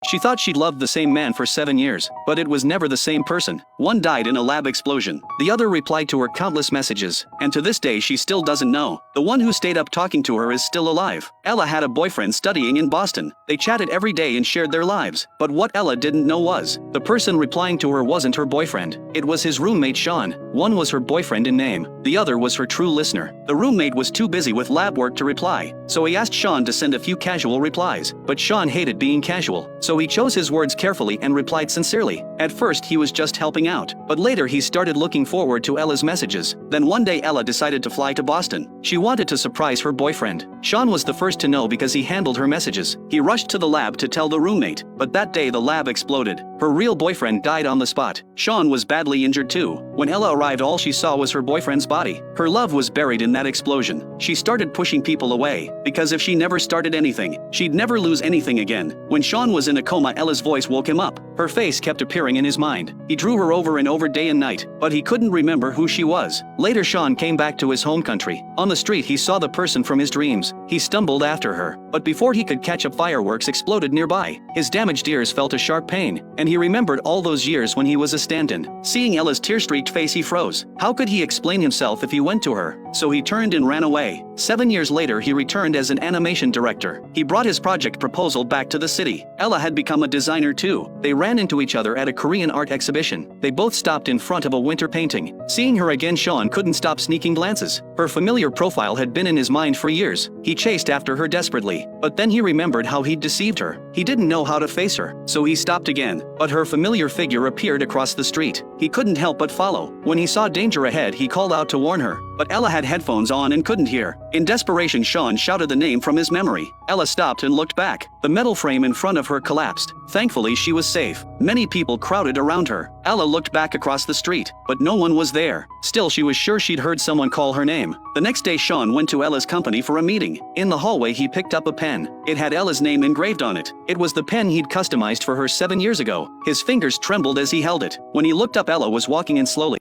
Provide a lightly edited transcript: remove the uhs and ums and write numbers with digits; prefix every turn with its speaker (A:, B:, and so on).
A: She thought she'd loved the same man for 7 years, but it was never the same person. One died in a lab explosion. The other replied to her countless messages, and to this day she still doesn't know. The one who stayed up talking to her is still alive. Ella had a boyfriend studying in Boston. They chatted every day and shared their lives. But what Ella didn't know was, the person replying to her wasn't her boyfriend. It was his roommate Sean. One was her boyfriend in name. The other was her true listener. The roommate was too busy with lab work to reply, so he asked Sean to send a few casual replies. But Sean hated being casual, so he chose his words carefully and replied sincerely. At first he was just helping out, but later he started looking forward to Ella's messages. Then one day Ella decided to fly to Boston. She wanted to surprise her boyfriend. Sean was the first to know because he handled her messages. He rushed to the lab to tell the roommate, but that day the lab exploded. Her real boyfriend died on the spot. Sean was badly injured too. When Ella arrived, all she saw was her boyfriend's body. Her love was buried in that explosion. She started pushing people away, because if she never started anything, she'd never lose anything again. When Sean was in a coma, Ella's voice woke him up. Her face kept appearing in his mind. He drew her over and over day and night, but he couldn't remember who she was. Later Sean came back to his home country. On the street he saw the person from his dreams. He stumbled after her, but before he could catch up, fireworks exploded nearby. His damaged ears felt a sharp pain, and he remembered all those years when he was a stand-in. Seeing Ella's tear-streaked face, he froze. How could he explain himself if he went to her? So he turned and ran away. 7 years later he returned as an animation director. He brought his project proposal back to the city. Ella had become a designer too. They ran into each other at a Korean art exhibition. They both stopped in front of a winter painting. Seeing her again, Sean couldn't stop sneaking glances. Her familiar profile had been in his mind for years. He chased after her desperately, but then he remembered how he'd deceived her. He didn't know how to face her, so he stopped again. But her familiar figure appeared across the street. He couldn't help but follow. When he saw danger ahead, he called out to warn her, but Ella had headphones on and couldn't hear. In desperation, Sean shouted the name from his memory. Ella stopped and looked back. The metal frame in front of her collapsed. Thankfully, she was safe. Many people crowded around her. Ella looked back across the street, but no one was there. Still, she was sure she'd heard someone call her name. The next day, Sean went to Ella's company for a meeting. In the hallway, he picked up a pen. It had Ella's name engraved on it. It was the pen he'd customized for her 7 years ago. His fingers trembled as he held it. When he looked up, Ella was walking in slowly.